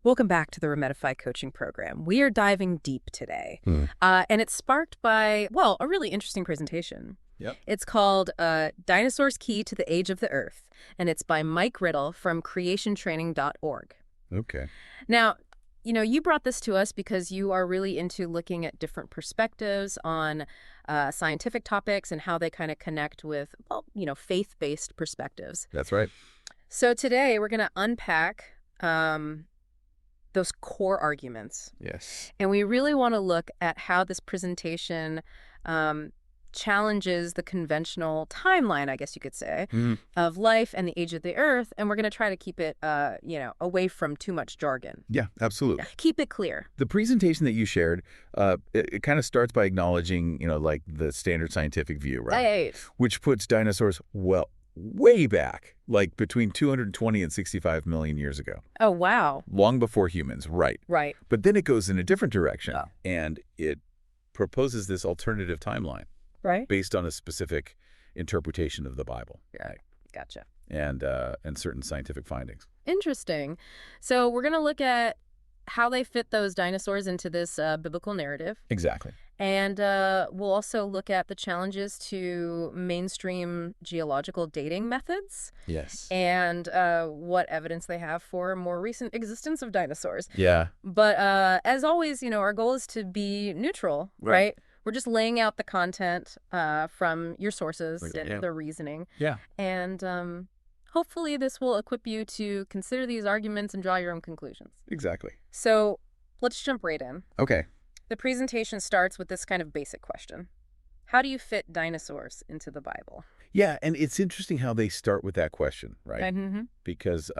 Welcome back to the Remedify coaching program. We are diving deep today, and it's sparked by, well, a really interesting presentation. Yep. It's called Dinosaurs Key to the Age of the Earth, and it's by Mike Riddle from creationtraining.org. Okay. Now, you brought this to us because you are really into looking at different perspectives on scientific topics and how they kind of connect with, well, faith-based perspectives. That's right. So today we're going to unpack those core arguments. Yes. And we really want to look at how this presentation challenges the conventional timeline, I guess you could say, of life and the age of the Earth. And we're going to try to keep it, away from too much jargon. Yeah, absolutely. Keep it clear. The presentation that you shared, it kind of starts by acknowledging, like the standard scientific view, right? Right. Which puts dinosaurs, well, way back, like between 220 and 65 million years ago. Oh, wow. Long before humans, right. Right. But then it goes in a different direction, and it proposes this alternative timeline. Right. Based on a specific interpretation of the Bible. Right. Gotcha. And certain scientific findings. Interesting. So we're going to look at how they fit those dinosaurs into this biblical narrative. Exactly. And we'll also look at the challenges to mainstream geological dating methods. Yes. And what evidence they have for more recent existence of dinosaurs. Yeah. But as always, our goal is to be neutral, right? We're just laying out the content from your sources and the reasoning. Yeah. And hopefully this will equip you to consider these arguments and draw your own conclusions. Exactly. So let's jump right in. Okay. The presentation starts with this kind of basic question. How do you fit dinosaurs into the Bible? Yeah, and it's interesting how they start with that question, right? Mm-hmm. Because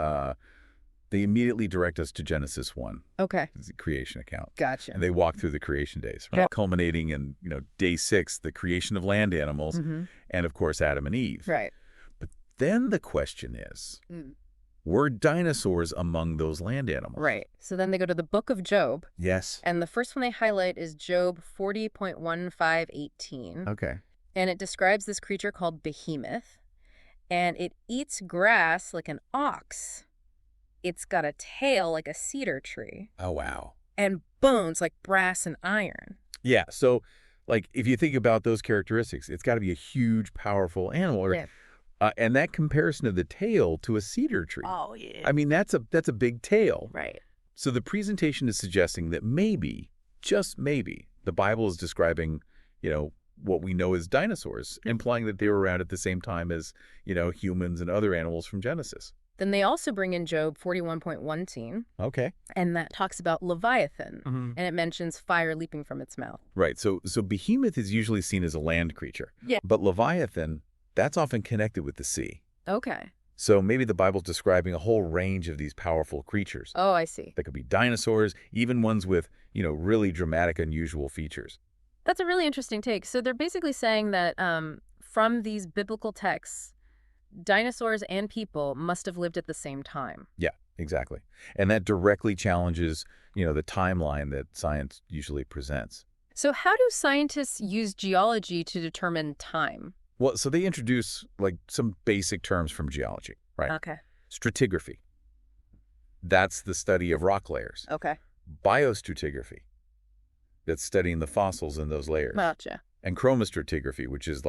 they immediately direct us to Genesis 1. Okay. It's the creation account. Gotcha. And they walk through the creation days, right? Culminating in, day 6, the creation of land animals, and of course, Adam and Eve. Right. But then the question is, were dinosaurs among those land animals? Right. So then they go to the book of Job. Yes. And the first one they highlight is Job 40.1518. Okay. And it describes this creature called Behemoth. And it eats grass like an ox. It's got a tail like a cedar tree. Oh, wow. And bones like brass and iron. Yeah. So, if you think about those characteristics, it's got to be a huge, powerful animal. Yeah. And that comparison of the tail to a cedar tree. Oh, yeah. I mean, that's a big tail. Right. So the presentation is suggesting that maybe, just maybe, the Bible is describing, what we know as dinosaurs, implying that they were around at the same time as, humans and other animals from Genesis. Then they also bring in Job 41.1. Okay. And that talks about Leviathan. And it mentions fire leaping from its mouth. Right. So Behemoth is usually seen as a land creature. Yeah. But Leviathan, that's often connected with the sea. Okay. So maybe the Bible's describing a whole range of these powerful creatures. Oh, I see. That could be dinosaurs, even ones with, really dramatic, unusual features. That's a really interesting take. So they're basically saying that from these biblical texts, dinosaurs and people must have lived at the same time. Yeah, exactly. And that directly challenges, the timeline that science usually presents. So how do scientists use geology to determine time? Well, so they introduce some basic terms from geology, right? Okay. Stratigraphy. That's the study of rock layers. Okay. Biostratigraphy. That's studying the fossils in those layers. Gotcha. And chromostratigraphy, which is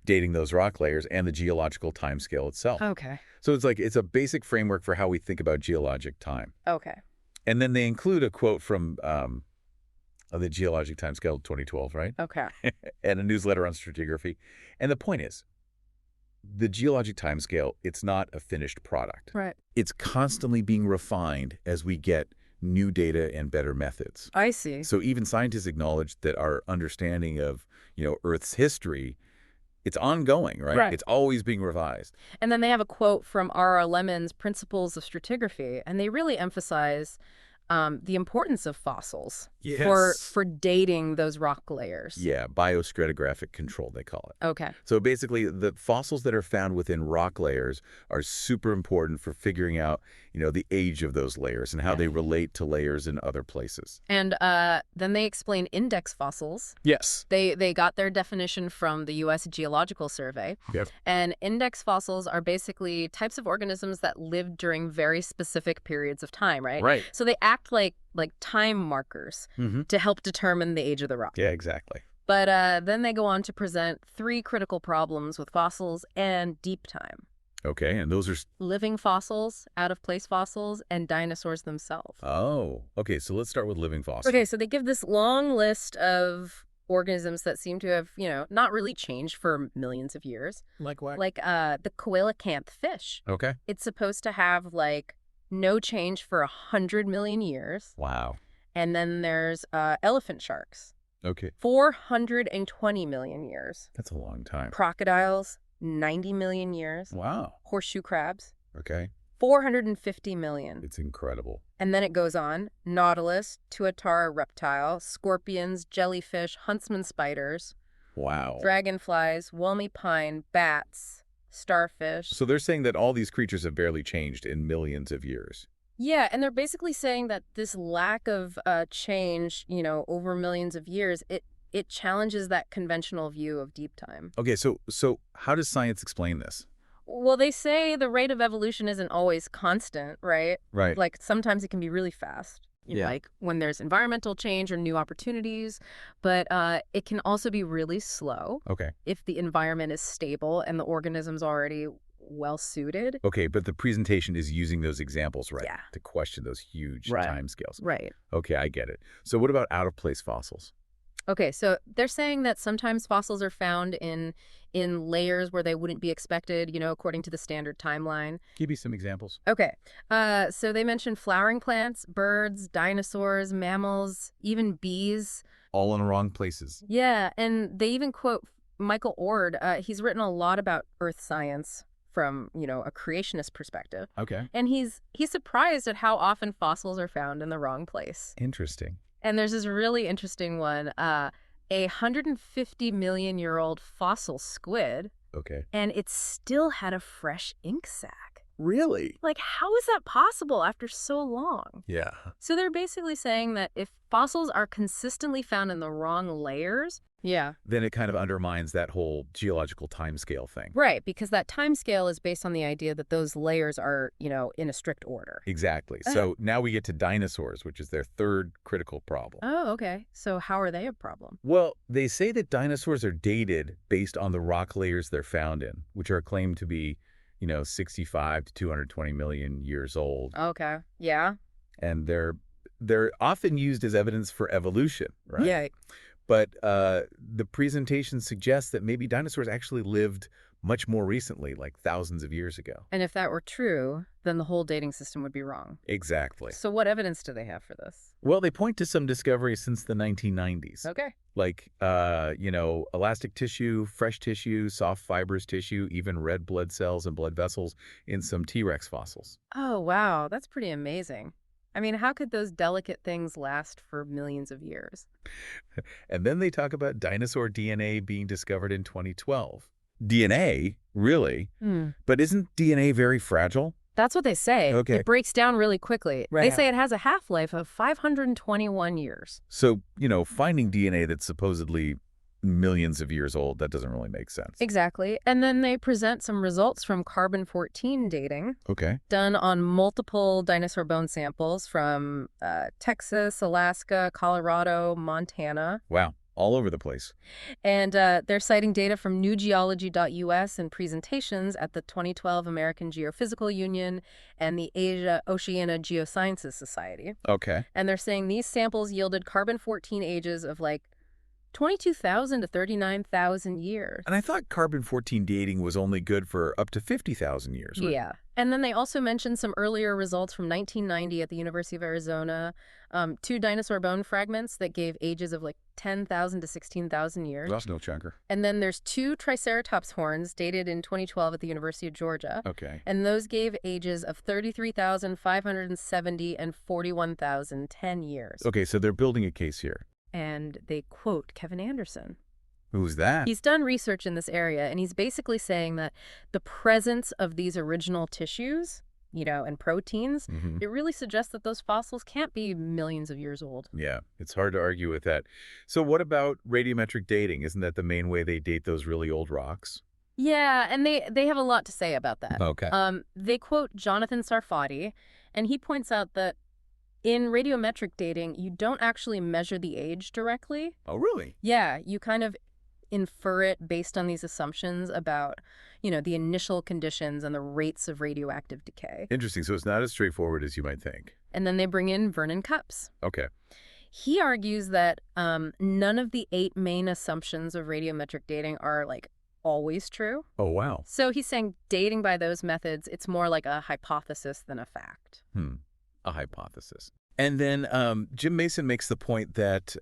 dating those rock layers and the geological timescale itself. Okay. So it's a basic framework for how we think about geologic time. Okay. And then they include a quote from the Geologic Timescale 2012, right? Okay. And a newsletter on stratigraphy. And the point is, the geologic timescale, it's not a finished product. Right. It's constantly being refined as we get new data and better methods. I see. So even scientists acknowledge that our understanding of, Earth's history, it's ongoing, right? Right. It's always being revised. And then they have a quote from R.R. Lemon's Principles of Stratigraphy, and they really emphasize the importance of fossils for dating those rock layers. Yeah, biostratigraphic control, they call it. Okay. So basically, the fossils that are found within rock layers are super important for figuring out, the age of those layers and how they relate to layers in other places. And then they explain index fossils. Yes. They got their definition from the U.S. Geological Survey. Yep. And index fossils are basically types of organisms that lived during very specific periods of time, right? Right. So they act like time markers to help determine the age of the rock. Yeah, exactly. But then they go on to present 3 critical problems with fossils and deep time. Okay, and those are... Living fossils, out-of-place fossils, and dinosaurs themselves. Oh, okay, so let's start with living fossils. Okay, so they give this long list of organisms that seem to have, not really changed for millions of years. Like what? Like the coelacanth fish. Okay. It's supposed to have, no change for 100 million years. Wow. And then there's elephant sharks. Okay. 420 million years. That's a long time. Crocodiles, 90 million years. Wow. Horseshoe crabs, Okay. 450 million. It's incredible. And then it goes on. Nautilus, tuatara reptile, scorpions, jellyfish, huntsman spiders, Wow. dragonflies, Walmy pine, bats, starfish. So they're saying that all these creatures have barely changed in millions of years. Yeah, and they're basically saying that this lack of change, over millions of years, it challenges that conventional view of deep time. Okay, so how does science explain this? Well, they say the rate of evolution isn't always constant, right? Right. Like sometimes it can be really fast. Yeah. Like when there's environmental change or new opportunities, but it can also be really slow Okay. if the environment is stable and the organism's already well suited. Okay, but the presentation is using those examples, right? Yeah. To question those huge Right. timescales. Right. Okay, I get it. So what about out-of-place fossils? Okay, so they're saying that sometimes fossils are found in layers where they wouldn't be expected, according to the standard timeline. Give me some examples. Okay, so they mentioned flowering plants, birds, dinosaurs, mammals, even bees. All in the wrong places. Yeah, and they even quote Michael Ord. He's written a lot about earth science from, a creationist perspective. Okay. And he's surprised at how often fossils are found in the wrong place. Interesting. And there's this really interesting one, a 150-million-year-old fossil squid, Okay. and it still had a fresh ink sac. Really? Like, how is that possible after so long? Yeah. So they're basically saying that if fossils are consistently found in the wrong layers, Then it kind of undermines that whole geological timescale thing. right, because that time scale is based on the idea that those layers are, in a strict order. Exactly. So now we get to dinosaurs, which is their third critical problem. Oh, okay. So how are they a problem? Well, they say that dinosaurs are dated based on the rock layers they're found in, which are claimed to be, 65 to 220 million years old. Okay. Yeah. And they're often used as evidence for evolution, right? Yeah. But the presentation suggests that maybe dinosaurs actually lived much more recently, like thousands of years ago. And if that were true, then the whole dating system would be wrong. Exactly. So what evidence do they have for this? Well, they point to some discoveries since the 1990s. Okay. Like, elastic tissue, fresh tissue, soft fibrous tissue, even red blood cells and blood vessels in some T-Rex fossils. Oh, wow. That's pretty amazing. I mean, how could those delicate things last for millions of years? And then they talk about dinosaur DNA being discovered in 2012. DNA? Really? But isn't DNA very fragile? That's what they say. Okay. It breaks down really quickly. Right. They say it has a half-life of 521 years. So, finding DNA that's supposedly millions of years old, that doesn't really make sense. Exactly. And then they present some results from carbon-14 dating Okay. done on multiple dinosaur bone samples from Texas, Alaska, Colorado, Montana. Wow. All over the place. And they're citing data from newgeology.us and presentations at the 2012 American Geophysical Union and the Asia-Oceania Geosciences Society. Okay. And they're saying these samples yielded carbon-14 ages of 22,000 to 39,000 years. And I thought carbon-14 dating was only good for up to 50,000 years. Right? Yeah. And then they also mentioned some earlier results from 1990 at the University of Arizona, 2 dinosaur bone fragments that gave ages of 10,000 to 16,000 years. That's no chunker. And then there's 2 triceratops horns dated in 2012 at the University of Georgia. Okay. And those gave ages of 33,570 and 41,010 years. Okay, so they're building a case here. And they quote Kevin Anderson. Who's that? He's done research in this area, and he's basically saying that the presence of these original tissues and proteins, Hmm. it really suggests that those fossils can't be millions of years old. Yeah, it's hard to argue with that. So what about radiometric dating? Isn't that the main way they date those really old rocks? Yeah, and they have a lot to say about that. Okay. They quote Jonathan Sarfati, and he points out that in radiometric dating, you don't actually measure the age directly. Oh, really? Yeah, you kind of infer it based on these assumptions about, the initial conditions and the rates of radioactive decay. Interesting. So it's not as straightforward as you might think. And then they bring in Vernon Kupps. Okay. He argues that none of the 8 main assumptions of radiometric dating are, like, always true. Oh, wow. So he's saying dating by those methods, it's more like a hypothesis than a fact. A hypothesis. And then Jim Mason makes the point that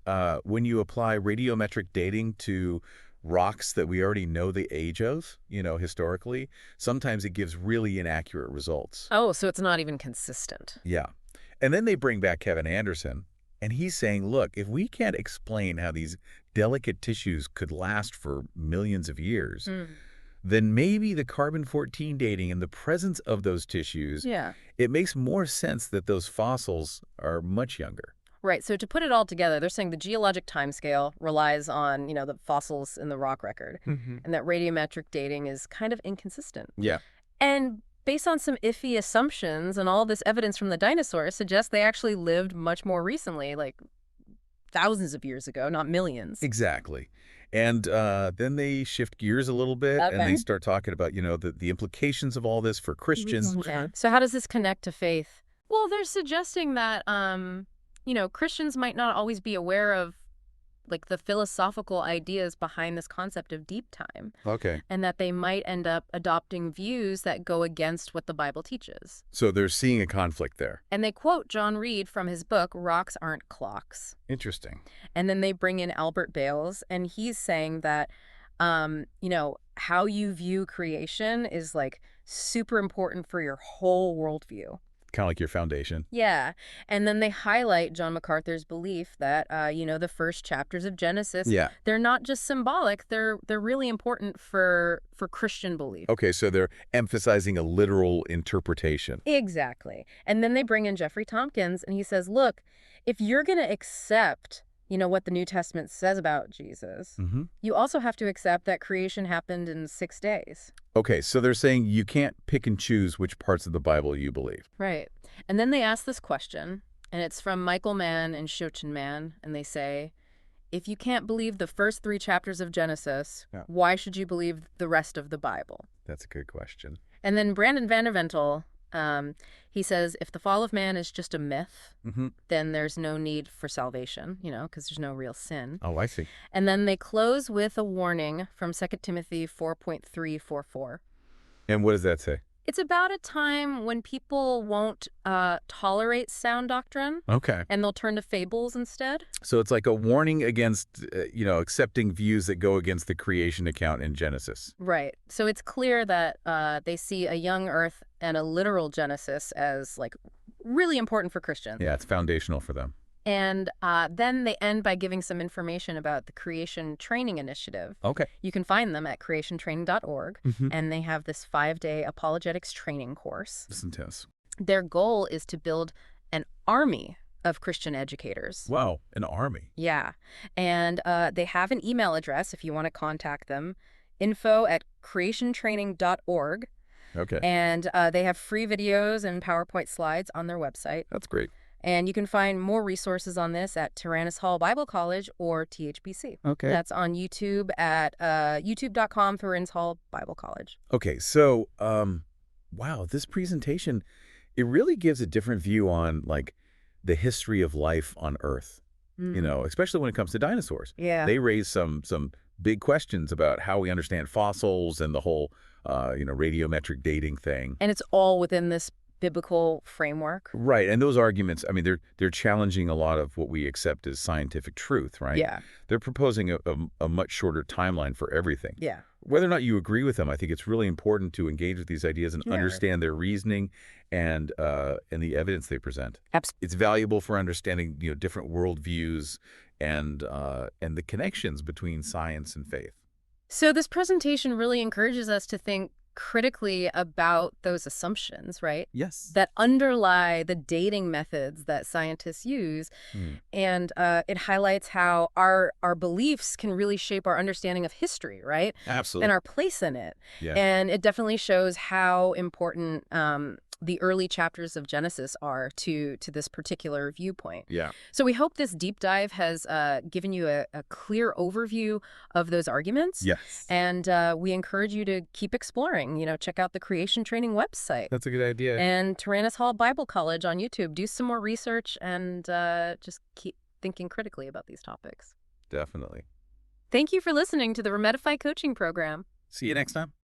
when you apply radiometric dating to rocks that we already know the age of, historically, sometimes it gives really inaccurate results. Oh, so it's not even consistent. Yeah. And then they bring back Kevin Anderson, and he's saying, look, if we can't explain how these delicate tissues could last for millions of years, then maybe the carbon-14 dating in the presence of those tissues, Yeah. it makes more sense that those fossils are much younger. Right. So to put it all together, they're saying the geologic timescale relies on, the fossils in the rock record, and that radiometric dating is kind of inconsistent. Yeah. And based on some iffy assumptions and all this evidence from the dinosaurs suggests they actually lived much more recently, like thousands of years ago, not millions. Exactly. And then they shift gears a little bit, and they start talking about, the implications of all this for Christians. So how does this connect to faith? Well, they're suggesting that, Christians might not always be aware of, like, the philosophical ideas behind this concept of deep time, Okay. and that they might end up adopting views that go against what the Bible teaches. So they're seeing a conflict there. And they quote John Reed from his book, Rocks Aren't Clocks. Interesting. And then they bring in Albert Bales, and he's saying that, how you view creation is, like, super important for your whole worldview. Kind of like your foundation. Yeah. And then they highlight John MacArthur's belief that, the first chapters of Genesis, Yeah. they're not just symbolic, they're really important for Christian belief. Okay, so they're emphasizing a literal interpretation. Exactly. And then they bring in Jeffrey Tompkins, and he says, look, if you're going to accept, what the New Testament says about Jesus, you also have to accept that creation happened in 6 days. Okay, so they're saying you can't pick and choose which parts of the Bible you believe. Right. And then they ask this question, and it's from Michael Mann and Shochen Mann, and they say, if you can't believe the first 3 chapters of Genesis, why should you believe the rest of the Bible? That's a good question. And then Brandon Vanderventel, he says, if the fall of man is just a myth, then there's no need for salvation, because there's no real sin. Oh, I see. And then they close with a warning from 2 Timothy 4.344. And what does that say? It's about a time when people won't tolerate sound doctrine. Okay. And they'll turn to fables instead. So it's like a warning against, accepting views that go against the creation account in Genesis. Right. So it's clear that they see a young earth and a literal Genesis as, like, really important for Christians. Yeah, it's foundational for them. And then they end by giving some information about the Creation Training Initiative. Okay. You can find them at creationtraining.org, and they have this 5-day apologetics training course. Listen to us. Their goal is to build an army of Christian educators. Wow, an army. Yeah. And they have an email address if you want to contact them, info@creationtraining.org. Okay. And they have free videos and PowerPoint slides on their website. That's great. And you can find more resources on this at Tyrannus Hall Bible College or THBC. Okay. That's on YouTube at youtube.com Tyrannus Hall Bible College. Okay, so, wow, this presentation, it really gives a different view on, like, the history of life on Earth, especially when it comes to dinosaurs. Yeah. They raise some big questions about how we understand fossils and the whole, radiometric dating thing. And it's all within this biblical framework. Right, and those arguments, I mean, they're challenging a lot of what we accept as scientific truth, right? Yeah. They're proposing a much shorter timeline for everything. Yeah. Whether or not you agree with them, I think it's really important to engage with these ideas and understand their reasoning and the evidence they present. Absolutely. It's valuable for understanding, different worldviews and the connections between science and faith. So this presentation really encourages us to think critically about those assumptions, right? Yes. That underlie the dating methods that scientists use. Hmm. And it highlights how our beliefs can really shape our understanding of history, right? And Absolutely. our place in it. Yeah. And it definitely shows how important the early chapters of Genesis are to this particular viewpoint. Yeah. So we hope this deep dive has given you a clear overview of those arguments. Yes. And we encourage you to keep exploring. Check out the Creation Training website That's a good idea. and Tyrannus Hall Bible College on YouTube. Do some more research and just keep thinking critically about these topics. Definitely. Thank you for listening to the Remedify Coaching Program. See you next time.